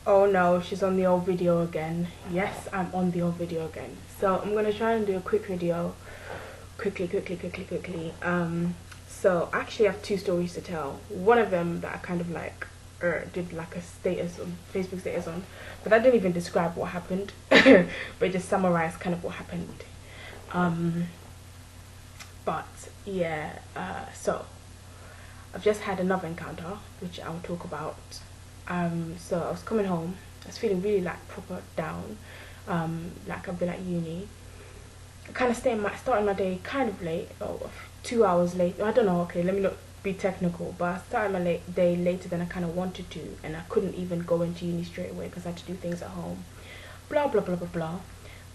Oh no, she's on the old video again. Yes, I'm on the old video again. So I'm gonna try and do a quick video. Quickly. So I actually have two stories to tell. One of them that I kind of like did like a status on Facebook status on, but that didn't even describe what happened, but it just summarized kind of what happened. Um, but yeah, so I've just had another encounter, which I'll talk about. So I was coming home. I was feeling really like proper down. Like I've been at uni. Kind of starting my day kind of late, 2 hours late. I don't know. Okay, let me not be technical, but I started my day later than I kind of wanted to, and I couldn't even go into uni straight away because I had to do things at home. Blah blah blah blah blah.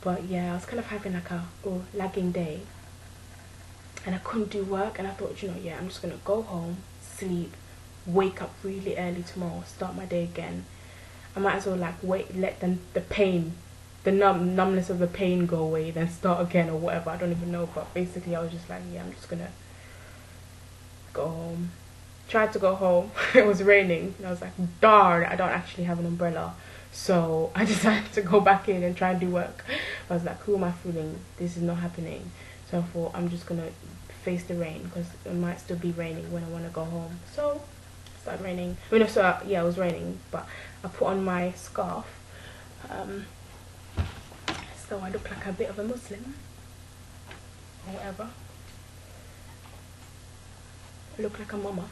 But yeah, I was kind of having like a lagging day, and I couldn't do work, and I thought, yeah, I'm just gonna go home, sleep, wake up really early tomorrow, start my day again. I might as well like wait, let the pain, the numbness of the pain go away, then start again or whatever. I don't even know, but basically I was just like, yeah, I'm just gonna go home. Tried to go home. It was raining, and I was like, darn, I don't actually have an umbrella. So I decided to go back in and try and do work. I was like, who am I fooling? This is not happening. So I thought I'm just gonna face the rain because it might still be raining when I want to go home. So it started raining. I mean, no, so yeah, it was raining, but I put on my scarf. Um, so I look like a bit of a Muslim or whatever. I look like a mama.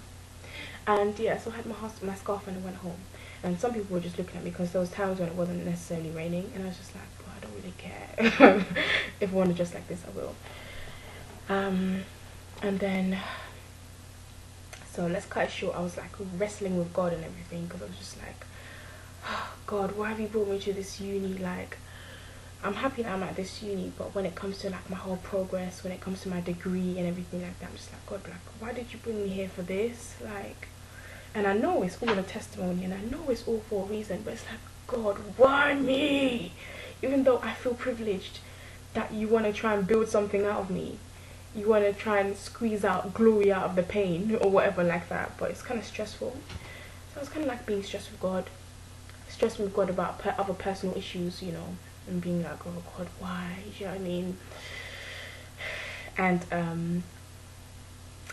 And yeah, so I had my scarf and I went home. And some people were just looking at me because there was times when it wasn't necessarily raining, and I was just like, well, I don't really care. If I want to dress like this, I will. And then, so let's cut it short. I was like wrestling with God and everything because I was just like, oh, God, why have you brought me to this uni? Like, I'm happy that I'm at this uni, but when it comes to like my whole progress, when it comes to my degree and everything like that, I'm just like, God, like, why did you bring me here for this? Like, and I know it's all a testimony, and I know it's all for a reason, but it's like, God, why me? Even though I feel privileged that you want to try and build something out of me, you want to try and squeeze out glory out of the pain or whatever like that, but it's kind of stressful. So I was kind of like being stressed with God about other personal issues, and being like, oh God, why? You know what I mean? And I'm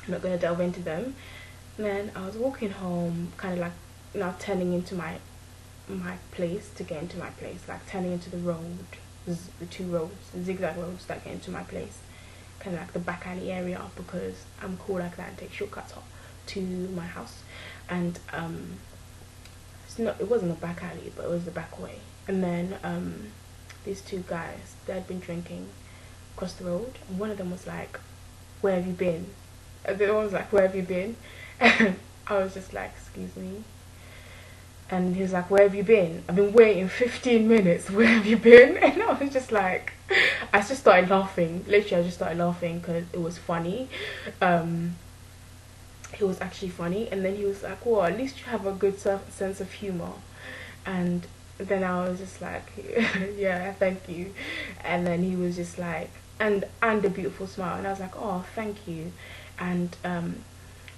not gonna delve into them. And then I was walking home, kind of like now turning into my place to get into my place, like turning into the road, the two roads, the zigzag roads that get into my place, kind of like the back alley area, because I'm cool like that and take shortcuts up to my house. And it wasn't a back alley, but it was the back way. And then these two guys, they had been drinking across the road, and one of them was like, where have you been? And the other one was like, where have you been? And I was just like, excuse me. And he was like, where have you been? I've been waiting 15 minutes. Where have you been? And I was just like, I just started laughing. Literally, I just started laughing because it was funny. It was actually funny. And then he was like, well, at least you have a good sense of humor. And then I was just like, yeah, thank you. And then he was just like, and a beautiful smile. And I was like, oh, thank you. And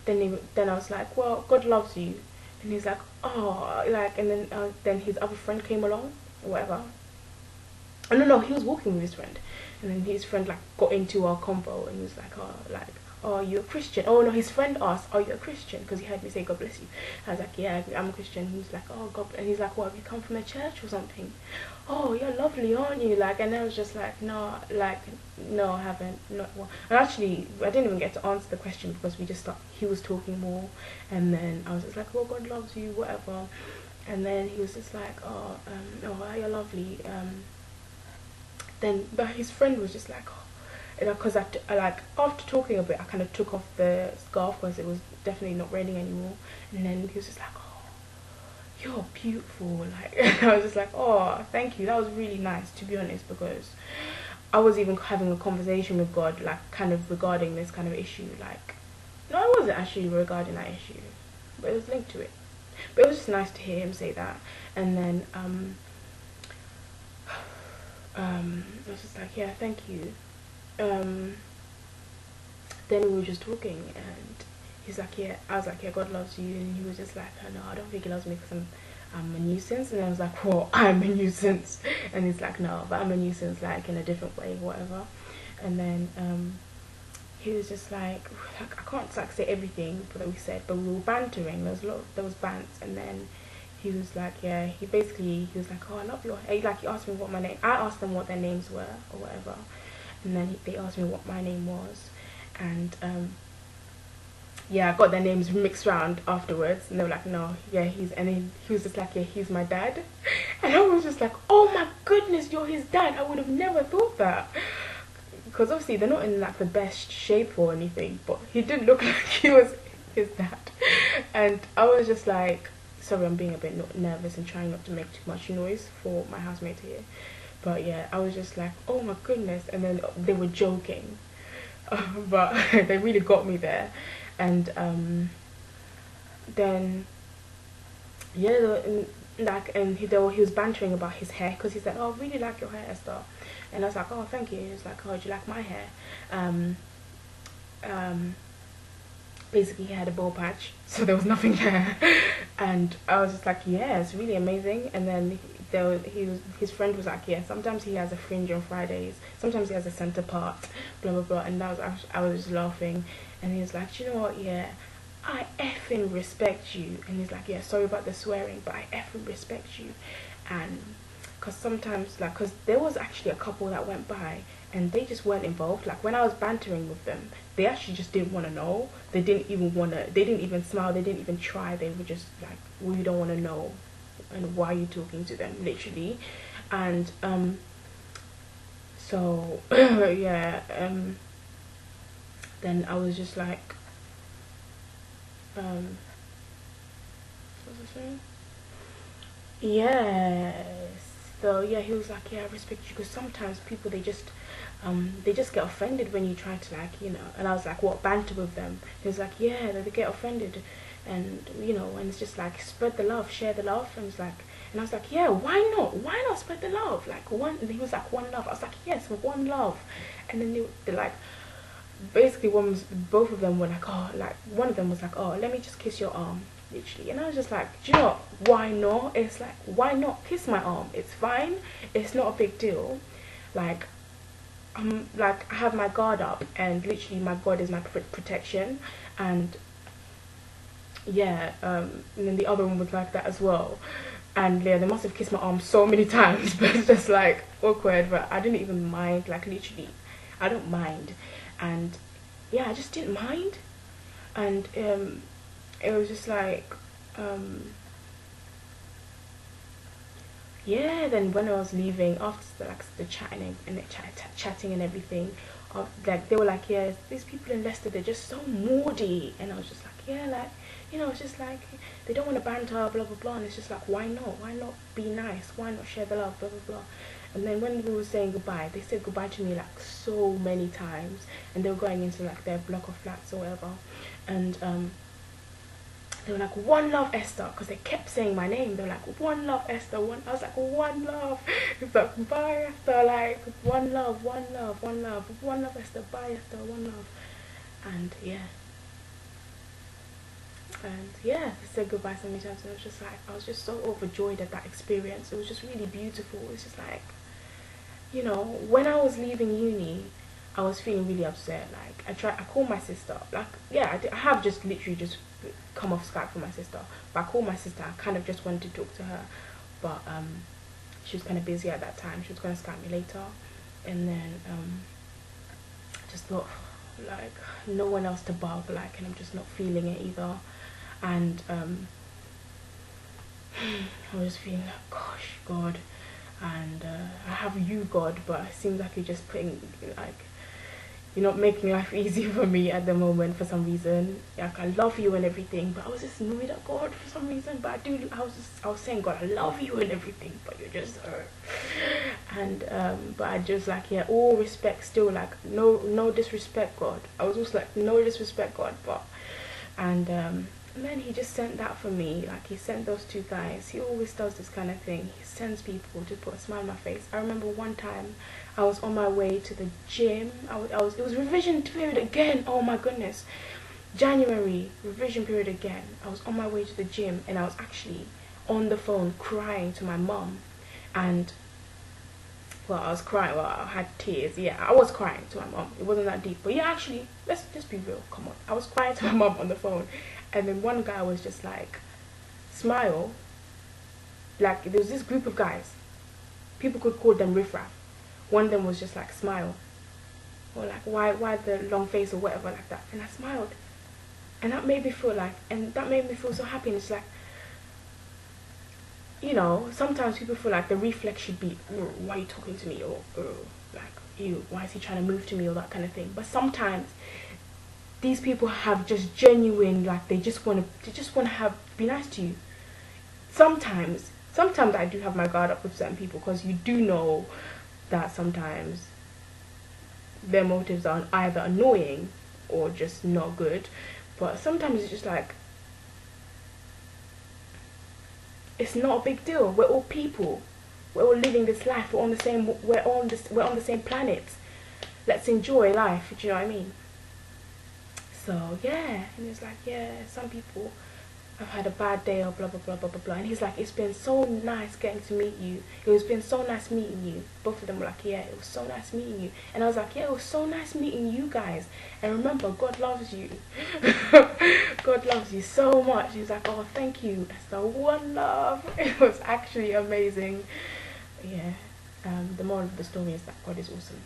then I was like, well, God loves you. And he's like, oh, like, and then his other friend came along or whatever. Oh, no, he was walking with his friend, and then his friend like got into our convo, and he was like, oh, like, oh, you're a Christian? Oh no, his friend asked, are you a Christian? Because he heard me say, God bless you. I was like, yeah, I'm a Christian. He was like, oh, God, and he's like, what, have you come from a church or something? Oh, you're lovely, aren't you? Like, and I was just like, no, like, no, I haven't. Not well. And actually, I didn't even get to answer the question because he was talking more, and then I was just like, well, God loves you, whatever. And then he was just like, oh, you're lovely. Then but his friend was just like, oh, because I like after talking a bit, I kind of took off the scarf because it was definitely not raining anymore. And then he was just like, oh, you're beautiful. Like, and I was just like, oh, thank you, that was really nice, to be honest, because I was even having a conversation with God, like kind of regarding this kind of issue. Like, no, it wasn't actually regarding that issue, but it was linked to it. But it was just nice to hear him say that. And then I was just like, yeah, thank you. Um, then we were just talking, and he's like, yeah, I was like, yeah, God loves you. And he was just like, oh, no, I don't think he loves me because I'm a nuisance. And I was like, well, I'm a nuisance. And he's like, no, but I'm a nuisance, like in a different way, whatever. And then he was just like I can't like say everything that we said, but we were bantering. There was bants. And then he was like, yeah, he was like, oh, I love your hair. Like, he asked me what my name, I asked them what their names were or whatever. And then they asked me what my name was. And yeah, I got their names mixed round afterwards, and they were like, no, yeah, and then he was just like, yeah, he's my dad. And I was just like, oh my goodness, you're his dad. I would have never thought that, because obviously they're not in like the best shape or anything, but he didn't look like he was his dad. And I was just like, sorry, I'm being a bit nervous and trying not to make too much noise for my housemate here. But yeah, I was just like, oh my goodness. And then they were joking, but they really got me there. And then yeah, he was bantering about his hair, because he said, oh, I really like your hair, Esther. And I was like, oh, thank you. He was like, oh, do you like my hair? Basically, he had a ball patch, so there was nothing there. And I was just like, yeah, it's really amazing. And then his friend was like, yeah, sometimes he has a fringe on Fridays, sometimes he has a center part, blah blah blah. And I was just laughing. And he was like, do you know what, yeah, I effing respect you. And he's like, yeah, sorry about the swearing, but I effing respect you. And because sometimes, like, because there was actually a couple that went by and they just weren't involved. Like, when I was bantering with them, they actually just didn't want to know. They didn't even smile, they didn't even try. They were just like, we don't want to know, and why are you talking to them, literally. And so yeah, then I was just like, what was I saying? Yes. So yeah, he was like, yeah, I respect you, because sometimes people, they just get offended when you try to, like, you know. And I was like, what, banter with them? He was like, yeah, they get offended, and you know, and it's just like, spread the love, share the love. And it's like, and I was like, yeah, why not spread the love, like one. And he was like, one love. I was like, yes, one love. And then they're like, basically both of them were like, oh, like one of them was like, oh, let me just kiss your arm, literally. And I was just like, do you know what? Why not? It's like, why not kiss my arm? It's fine. It's not a big deal. Like, like, I have my guard up, and literally my guard is my protection. And yeah, and then the other one was like that as well. And yeah, they must have kissed my arm so many times, but it's just like awkward. But I didn't even mind, like, literally, I don't mind. And yeah, I just didn't mind. And it was just like, yeah. Then when I was leaving, after the chatting and chatting and everything, like, they were like, yeah, these people in Leicester, they're just so moody. And I was just like, yeah, like, you know, it's just like, they don't want to banter, blah blah blah. And it's just like, why not be nice, why not share the love, blah blah blah. And then when we were saying goodbye, they said goodbye to me like so many times, and they were going into like their block of flats or whatever. And they were like, one love, Esther, because they kept saying my name. They were like, one love, Esther, one. I was like, one love. It's like, bye, Esther, like, one love, one love, one love, one love, Esther, bye, Esther, one love. And yeah, they said goodbye so many times, and it was just like, I was just so overjoyed at that experience. It was just really beautiful. It's just like, you know, when I was leaving uni, I was feeling really upset. Like, I called my sister. Like, yeah, I have just literally just come off Skype for my sister. But I called my sister. I kind of just wanted to talk to her, but she was kind of busy at that time. She was going to Skype me later, and then just thought, like, no one else to bug, like, and I'm just not feeling it either. And I was feeling like, gosh, God. And I have you, God, but it seems like you're just putting, like, you're not making life easy for me at the moment for some reason. Like, I love you and everything, but I was just annoyed at God for some reason. But I was saying, God, I love you and everything, but you're just and but I just, like, yeah, all respect still, like, no disrespect, God. I was also like, no disrespect, God. But and then he just sent that for me. Like, he sent those two guys. He always does this kind of thing. He sends people to put a smile on my face. I remember one time I was on my way to the gym. It was revision period again. Oh my goodness. January, revision period again. I was on my way to the gym, and I was on the phone crying to my mum. And well, I was crying. Well, I had tears. Yeah, I was crying to my mom. It wasn't that deep, but yeah, actually, let's just be real. Come on, I was crying to my mom on the phone, and then one guy was just like, smile. Like there was this group of guys. People could call them riffraff. One of them was just like, smile, or like, why the long face or whatever like that. And I smiled, and that made me feel like, and that made me feel so happy. And it's like, you know, sometimes people feel like the reflex should be, why are you talking to me, or like, ew, why is he trying to move to me, or that kind of thing. But sometimes these people have just genuine, like they just want to have be nice to you. Sometimes I do have my guard up with certain people, because you do know that sometimes their motives are either annoying or just not good. But sometimes it's just like, it's not a big deal. We're all people. We're all living this life. We're on the same planet. Let's enjoy life. Do you know what I mean? So yeah, and it's like, yeah, some people have had a bad day or blah blah blah blah blah blah. And he's like, it's been so nice getting to meet you. It's been so nice meeting you. Both of them were like, yeah, it was so nice meeting you. And I was like, yeah, it was so nice meeting you guys. And remember, God loves you. God loves you so much. He was like, oh, thank you. That's the one love. It was actually amazing. Yeah. The moral of the story is that God is awesome.